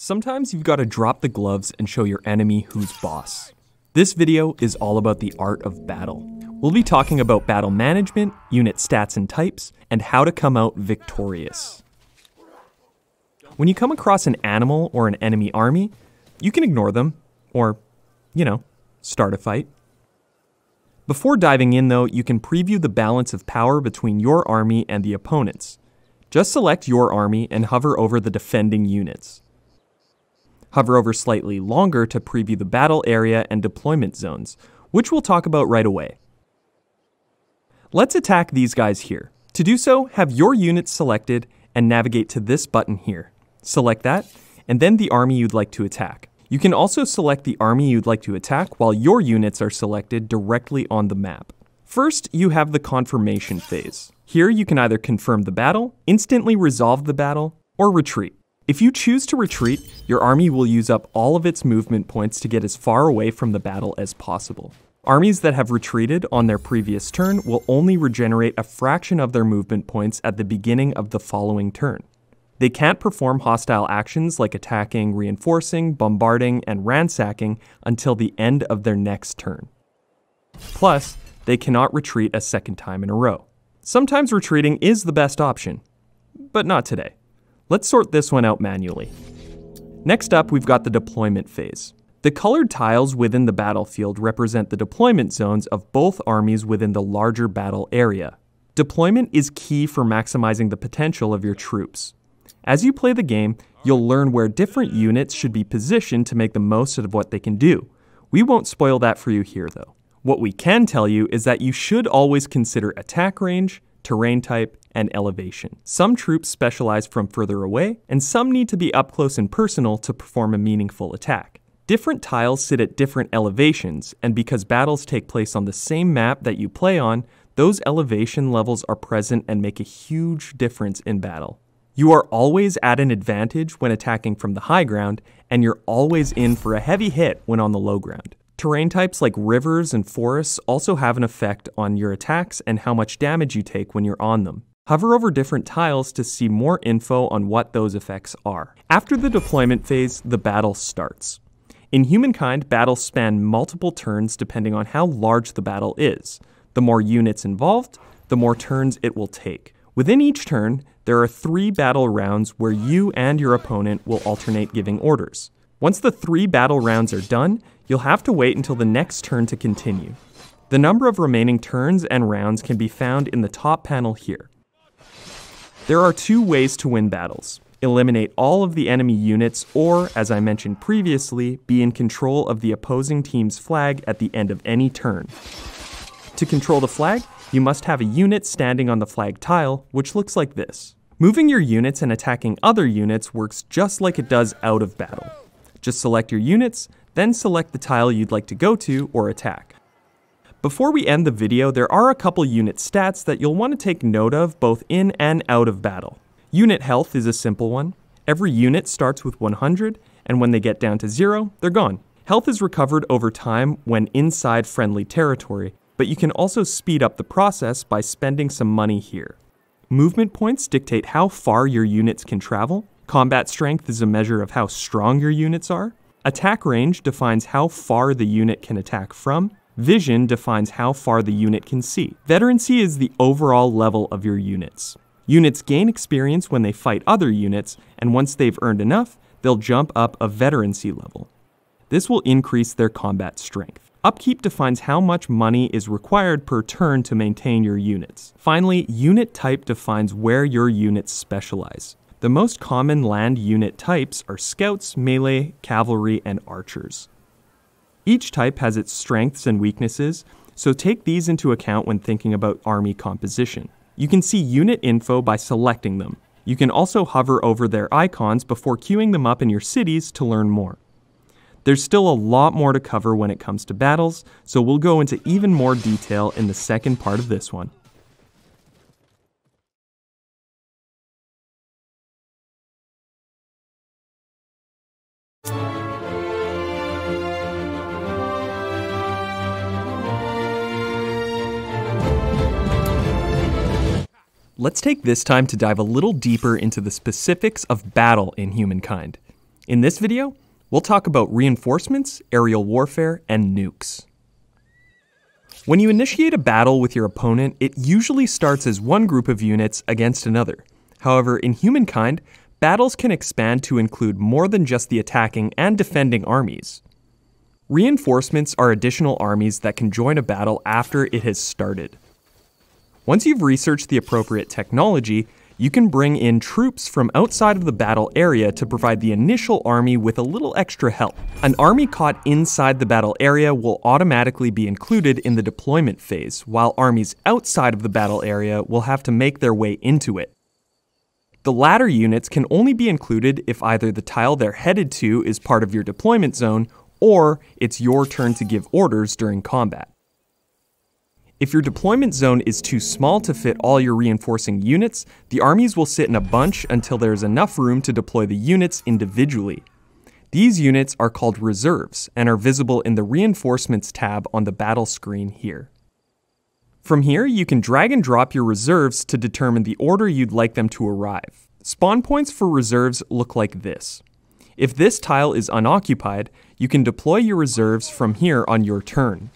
Sometimes you've got to drop the gloves and show your enemy who's boss. This video is all about the art of battle. We'll be talking about battle management, unit stats and types, and how to come out victorious. When you come across an animal or an enemy army, you can ignore them, or, start a fight. Before diving in though, you can preview the balance of power between your army and the opponent's. Just select your army and hover over the defending units. Hover over slightly longer to preview the battle area and deployment zones, which we'll talk about right away. Let's attack these guys here. To do so, have your units selected and navigate to this button here. Select that, and then the army you'd like to attack. You can also select the army you'd like to attack while your units are selected directly on the map. First, you have the confirmation phase. Here you can either confirm the battle, instantly resolve the battle, or retreat. If you choose to retreat, your army will use up all of its movement points to get as far away from the battle as possible. Armies that have retreated on their previous turn will only regenerate a fraction of their movement points at the beginning of the following turn. They can't perform hostile actions like attacking, reinforcing, bombarding, and ransacking until the end of their next turn. Plus, they cannot retreat a second time in a row. Sometimes retreating is the best option, but not today. Let's sort this one out manually. Next up, we've got the deployment phase. The colored tiles within the battlefield represent the deployment zones of both armies within the larger battle area. Deployment is key for maximizing the potential of your troops. As you play the game, you'll learn where different units should be positioned to make the most of what they can do. We won't spoil that for you here though. What we can tell you is that you should always consider attack range, terrain type, and elevation. Some troops specialize from further away, and some need to be up close and personal to perform a meaningful attack. Different tiles sit at different elevations, and because battles take place on the same map that you play on, those elevation levels are present and make a huge difference in battle. You are always at an advantage when attacking from the high ground, and you're always in for a heavy hit when on the low ground. Terrain types like rivers and forests also have an effect on your attacks and how much damage you take when you're on them. Hover over different tiles to see more info on what those effects are. After the deployment phase, the battle starts. In Humankind, battles span multiple turns depending on how large the battle is. The more units involved, the more turns it will take. Within each turn, there are 3 battle rounds where you and your opponent will alternate giving orders. Once the 3 battle rounds are done, you'll have to wait until the next turn to continue. The number of remaining turns and rounds can be found in the top panel here. There are 2 ways to win battles. Eliminate all of the enemy units or, as I mentioned previously, be in control of the opposing team's flag at the end of any turn. To control the flag, you must have a unit standing on the flag tile, which looks like this. Moving your units and attacking other units works just like it does out of battle. Just select your units, then select the tile you'd like to go to or attack. Before we end the video, there are a couple unit stats that you'll want to take note of both in and out of battle. Unit health is a simple one. Every unit starts with 100, and when they get down to 0, they're gone. Health is recovered over time when inside friendly territory, but you can also speed up the process by spending some money here. Movement points dictate how far your units can travel. Combat strength is a measure of how strong your units are. Attack range defines how far the unit can attack from. Vision defines how far the unit can see. Veterancy is the overall level of your units. Units gain experience when they fight other units, and once they've earned enough, they'll jump up a veterancy level. This will increase their combat strength. Upkeep defines how much money is required per turn to maintain your units. Finally, unit type defines where your units specialize. The most common land unit types are scouts, melee, cavalry, and archers. Each type has its strengths and weaknesses, so take these into account when thinking about army composition. You can see unit info by selecting them. You can also hover over their icons before queuing them up in your cities to learn more. There's still a lot more to cover when it comes to battles, so we'll go into even more detail in the second part of this one. Let's take this time to dive a little deeper into the specifics of battle in Humankind. In this video, we'll talk about reinforcements, aerial warfare, and nukes. When you initiate a battle with your opponent, it usually starts as one group of units against another. However, in Humankind, battles can expand to include more than just the attacking and defending armies. Reinforcements are additional armies that can join a battle after it has started. Once you've researched the appropriate technology, you can bring in troops from outside of the battle area to provide the initial army with a little extra help. An army caught inside the battle area will automatically be included in the deployment phase, while armies outside of the battle area will have to make their way into it. The latter units can only be included if either the tile they're headed to is part of your deployment zone, or it's your turn to give orders during combat. If your deployment zone is too small to fit all your reinforcing units, the armies will sit in a bunch until there's enough room to deploy the units individually. These units are called reserves and are visible in the Reinforcements tab on the battle screen here. From here, you can drag and drop your reserves to determine the order you'd like them to arrive. Spawn points for reserves look like this. If this tile is unoccupied, you can deploy your reserves from here on your turn.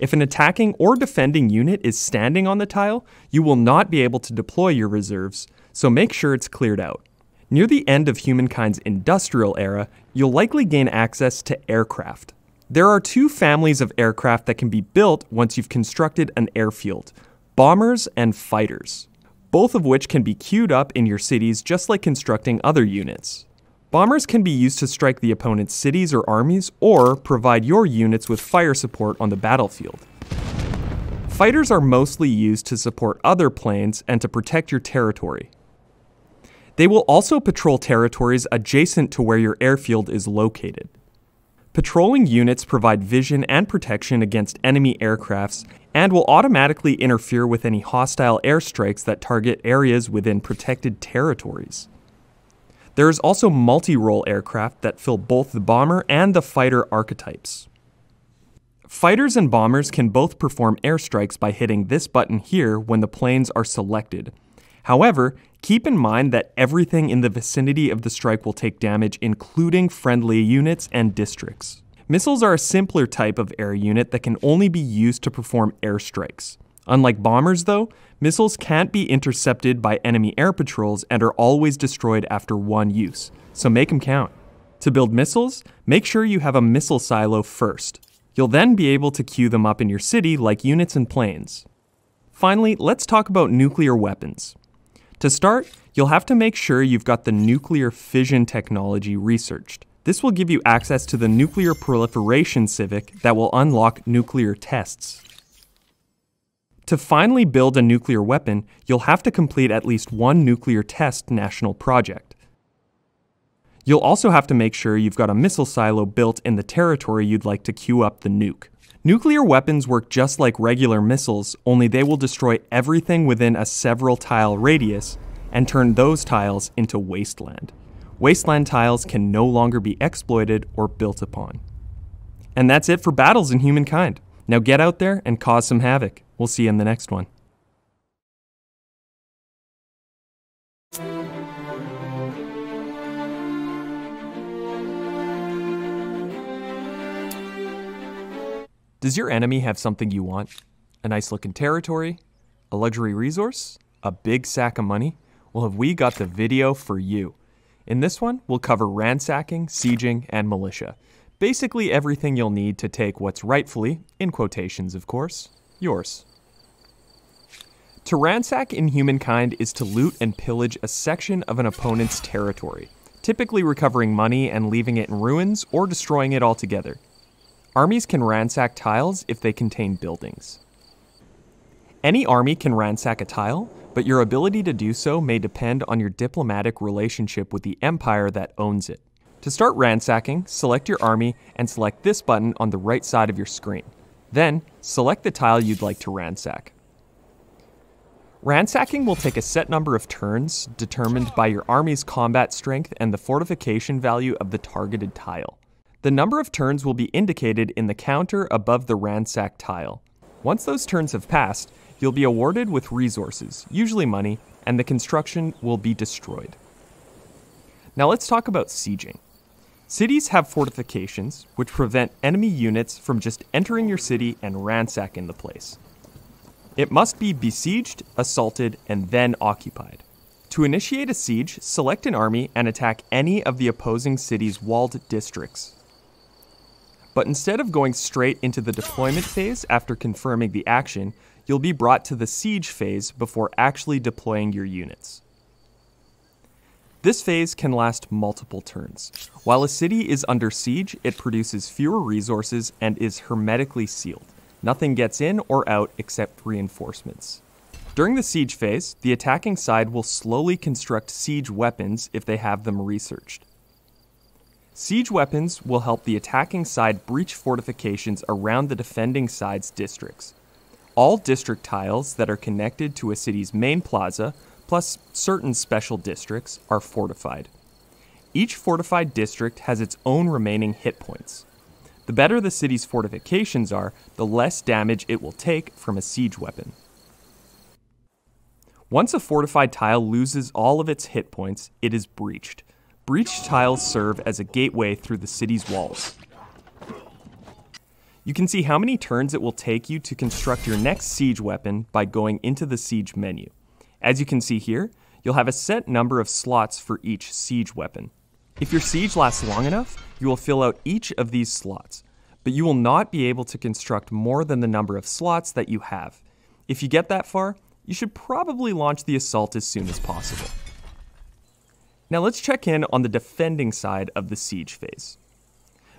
If an attacking or defending unit is standing on the tile, you will not be able to deploy your reserves, so make sure it's cleared out. Near the end of Humankind's industrial era, you'll likely gain access to aircraft. There are two families of aircraft that can be built once you've constructed an airfield: bombers and fighters, both of which can be queued up in your cities just like constructing other units. Bombers can be used to strike the opponent's cities or armies, or provide your units with fire support on the battlefield. Fighters are mostly used to support other planes and to protect your territory. They will also patrol territories adjacent to where your airfield is located. Patrolling units provide vision and protection against enemy aircrafts and will automatically interfere with any hostile airstrikes that target areas within protected territories. There is also multi-role aircraft that fill both the bomber and the fighter archetypes. Fighters and bombers can both perform airstrikes by hitting this button here when the planes are selected. However, keep in mind that everything in the vicinity of the strike will take damage, including friendly units and districts. Missiles are a simpler type of air unit that can only be used to perform airstrikes. Unlike bombers though, missiles can't be intercepted by enemy air patrols and are always destroyed after one use, so make them count. To build missiles, make sure you have a missile silo first. You'll then be able to queue them up in your city like units and planes. Finally, let's talk about nuclear weapons. To start, you'll have to make sure you've got the nuclear fission technology researched. This will give you access to the nuclear proliferation civic that will unlock nuclear tests. To finally build a nuclear weapon, you'll have to complete at least one nuclear test national project. You'll also have to make sure you've got a missile silo built in the territory you'd like to queue up the nuke. Nuclear weapons work just like regular missiles, only they will destroy everything within a several tile radius and turn those tiles into wasteland. Wasteland tiles can no longer be exploited or built upon. And that's it for battles in Humankind. Now get out there and cause some havoc. We'll see you in the next one. Does your enemy have something you want? A nice looking territory? A luxury resource? A big sack of money? Well, have we got the video for you. In this one, we'll cover ransacking, sieging, and militia. Basically everything you'll need to take what's rightfully, in quotations of course, yours. To ransack in Humankind is to loot and pillage a section of an opponent's territory, typically recovering money and leaving it in ruins or destroying it altogether. Armies can ransack tiles if they contain buildings. Any army can ransack a tile, but your ability to do so may depend on your diplomatic relationship with the empire that owns it. To start ransacking, select your army and select this button on the right side of your screen. Then, select the tile you'd like to ransack. Ransacking will take a set number of turns, determined by your army's combat strength and the fortification value of the targeted tile. The number of turns will be indicated in the counter above the ransack tile. Once those turns have passed, you'll be awarded with resources, usually money, and the construction will be destroyed. Now let's talk about sieging. Cities have fortifications, which prevent enemy units from just entering your city and ransacking the place. It must be besieged, assaulted, and then occupied. To initiate a siege, select an army and attack any of the opposing city's walled districts. But instead of going straight into the deployment phase after confirming the action, you'll be brought to the siege phase before actually deploying your units. This phase can last multiple turns. While a city is under siege, it produces fewer resources and is hermetically sealed. Nothing gets in or out except reinforcements. During the siege phase, the attacking side will slowly construct siege weapons if they have them researched. Siege weapons will help the attacking side breach fortifications around the defending side's districts. All district tiles that are connected to a city's main plaza, plus certain special districts, are fortified. Each fortified district has its own remaining hit points. The better the city's fortifications are, the less damage it will take from a siege weapon. Once a fortified tile loses all of its hit points, it is breached. Breached tiles serve as a gateway through the city's walls. You can see how many turns it will take you to construct your next siege weapon by going into the siege menu. As you can see here, you'll have a set number of slots for each siege weapon. If your siege lasts long enough, you will fill out each of these slots, but you will not be able to construct more than the number of slots that you have. If you get that far, you should probably launch the assault as soon as possible. Now let's check in on the defending side of the siege phase.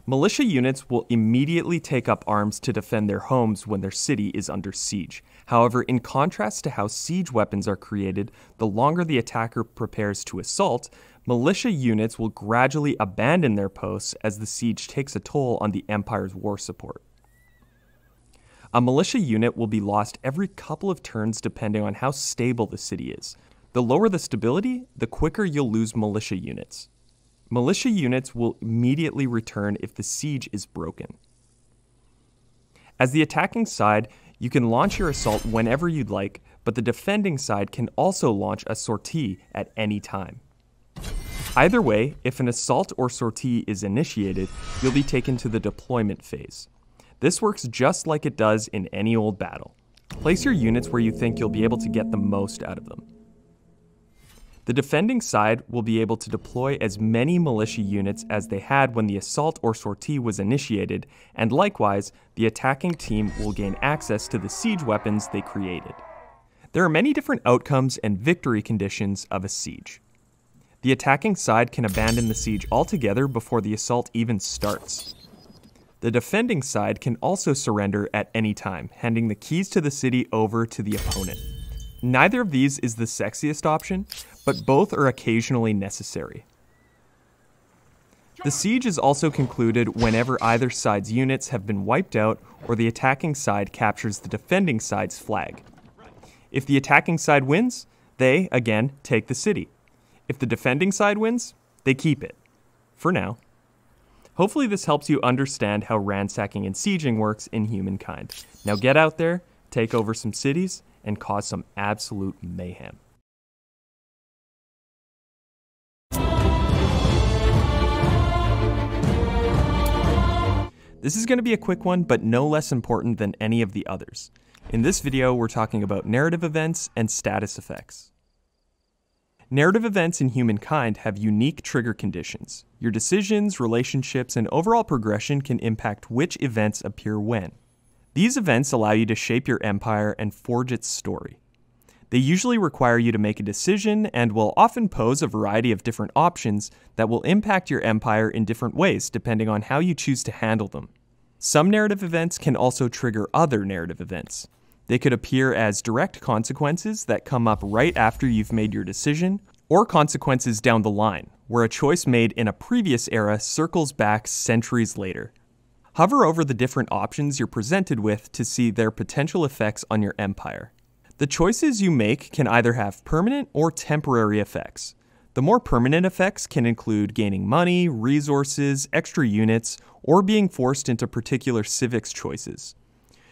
Militia units will immediately take up arms to defend their homes when their city is under siege. However, in contrast to how siege weapons are created, the longer the attacker prepares to assault, militia units will gradually abandon their posts as the siege takes a toll on the Empire's war support. A militia unit will be lost every couple of turns depending on how stable the city is. The lower the stability, the quicker you'll lose militia units. Militia units will immediately return if the siege is broken. As the attacking side, you can launch your assault whenever you'd like, but the defending side can also launch a sortie at any time. Either way, if an assault or sortie is initiated, you'll be taken to the deployment phase. This works just like it does in any old battle. Place your units where you think you'll be able to get the most out of them. The defending side will be able to deploy as many militia units as they had when the assault or sortie was initiated, and likewise, the attacking team will gain access to the siege weapons they created. There are many different outcomes and victory conditions of a siege. The attacking side can abandon the siege altogether before the assault even starts. The defending side can also surrender at any time, handing the keys to the city over to the opponent. Neither of these is the sexiest option, but both are occasionally necessary. The siege is also concluded whenever either side's units have been wiped out or the attacking side captures the defending side's flag. If the attacking side wins, they, again, take the city. If the defending side wins, they keep it. For now. Hopefully this helps you understand how ransacking and sieging works in Humankind. Now get out there, take over some cities, and cause some absolute mayhem. This is going to be a quick one, but no less important than any of the others. In this video, we're talking about narrative events and status effects. Narrative events in Humankind have unique trigger conditions. Your decisions, relationships, and overall progression can impact which events appear when. These events allow you to shape your empire and forge its story. They usually require you to make a decision and will often pose a variety of different options that will impact your empire in different ways depending on how you choose to handle them. Some narrative events can also trigger other narrative events. They could appear as direct consequences that come up right after you've made your decision, or consequences down the line, where a choice made in a previous era circles back centuries later. Hover over the different options you're presented with to see their potential effects on your empire. The choices you make can either have permanent or temporary effects. The more permanent effects can include gaining money, resources, extra units, or being forced into particular civics choices.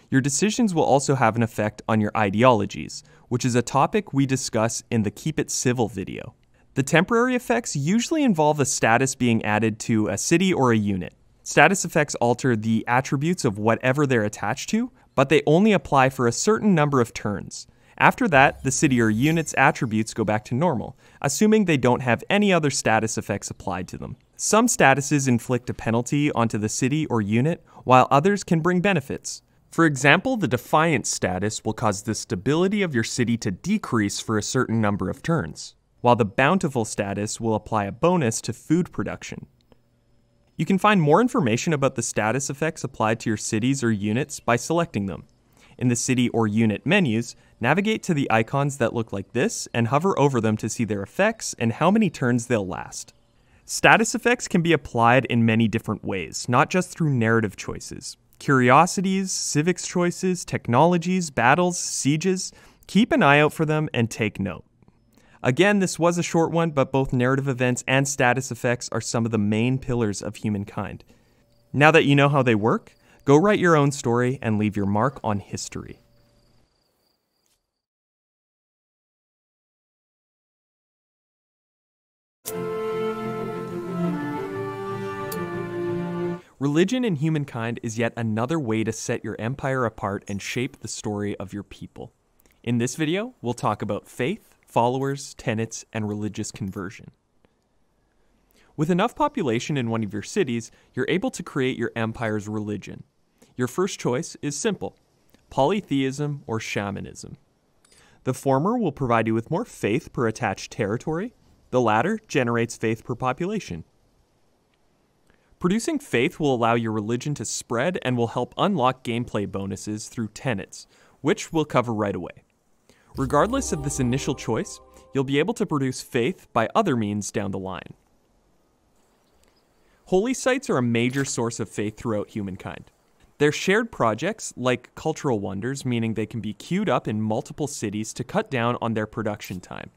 Your decisions will also have an effect on your ideologies, which is a topic we discuss in the Keep It Civil video. The temporary effects usually involve a status being added to a city or a unit. Status effects alter the attributes of whatever they're attached to, but they only apply for a certain number of turns. After that, the city or unit's attributes go back to normal, assuming they don't have any other status effects applied to them. Some statuses inflict a penalty onto the city or unit, while others can bring benefits. For example, the Defiance status will cause the stability of your city to decrease for a certain number of turns, while the Bountiful status will apply a bonus to food production. You can find more information about the status effects applied to your cities or units by selecting them. In the city or unit menus, navigate to the icons that look like this and hover over them to see their effects and how many turns they'll last. Status effects can be applied in many different ways, not just through narrative choices. Curiosities, civics choices, technologies, battles, sieges. Keep an eye out for them and take note. Again, this was a short one, but both narrative events and status effects are some of the main pillars of humankind. Now that you know how they work, go write your own story and leave your mark on history. Religion in humankind is yet another way to set your empire apart and shape the story of your people. In this video, we'll talk about faith, followers, tenets, and religious conversion. With enough population in one of your cities, you're able to create your empire's religion. Your first choice is simple: polytheism or shamanism. The former will provide you with more faith per attached territory. The latter generates faith per population. Producing faith will allow your religion to spread and will help unlock gameplay bonuses through tenets, which we'll cover right away. Regardless of this initial choice, you'll be able to produce faith by other means down the line. Holy sites are a major source of faith throughout humankind. They're shared projects like cultural wonders, meaning they can be queued up in multiple cities to cut down on their production time.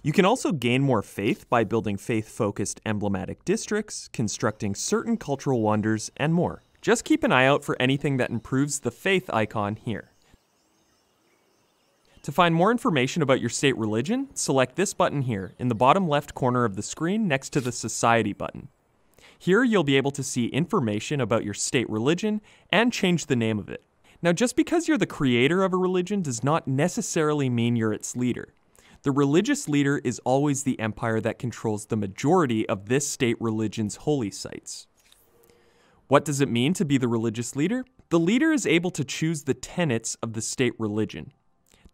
You can also gain more faith by building faith-focused emblematic districts, constructing certain cultural wonders, and more. Just keep an eye out for anything that improves the faith icon here. To find more information about your state religion, select this button here in the bottom left corner of the screen next to the Society button. Here you'll be able to see information about your state religion and change the name of it. Now, just because you're the creator of a religion does not necessarily mean you're its leader. The religious leader is always the empire that controls the majority of this state religion's holy sites. What does it mean to be the religious leader? The leader is able to choose the tenets of the state religion.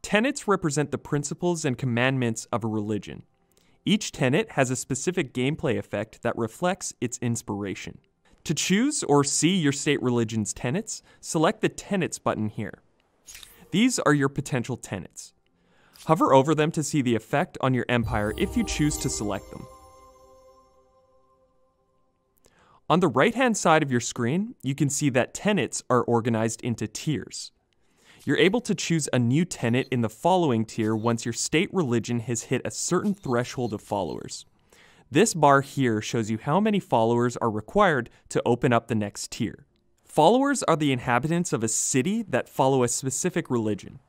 Tenets represent the principles and commandments of a religion. Each tenet has a specific gameplay effect that reflects its inspiration. To choose or see your state religion's tenets, select the Tenets button here. These are your potential tenets. Hover over them to see the effect on your empire if you choose to select them. On the right-hand side of your screen, you can see that tenets are organized into tiers. You're able to choose a new tenet in the following tier once your state religion has hit a certain threshold of followers. This bar here shows you how many followers are required to open up the next tier. Followers are the inhabitants of a city that follow a specific religion.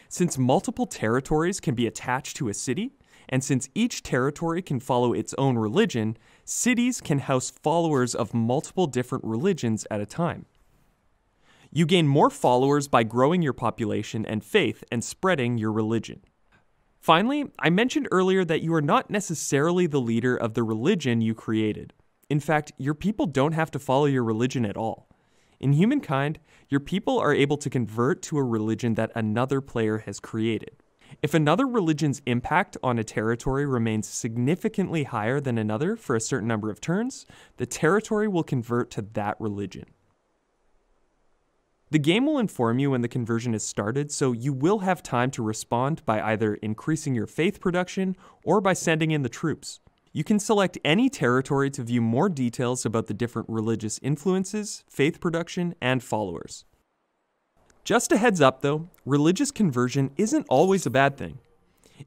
Since multiple territories can be attached to a city, and since each territory can follow its own religion, cities can house followers of multiple different religions at a time. You gain more followers by growing your population and faith and spreading your religion. Finally, I mentioned earlier that you are not necessarily the leader of the religion you created. In fact, your people don't have to follow your religion at all. In humankind, your people are able to convert to a religion that another player has created. If another religion's impact on a territory remains significantly higher than another for a certain number of turns, the territory will convert to that religion. The game will inform you when the conversion is started, so you will have time to respond by either increasing your faith production or by sending in the troops. You can select any territory to view more details about the different religious influences, faith production, and followers. Just a heads up though, religious conversion isn't always a bad thing.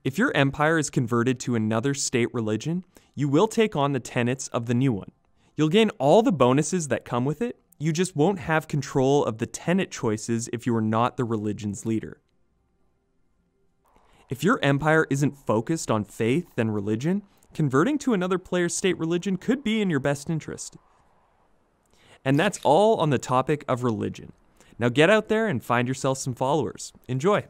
If your empire is converted to another state religion, you will take on the tenets of the new one. You'll gain all the bonuses that come with it. You just won't have control of the tenet choices if you are not the religion's leader. If your empire isn't focused on faith and religion, converting to another player's state religion could be in your best interest. And that's all on the topic of religion. Now get out there and find yourself some followers. Enjoy.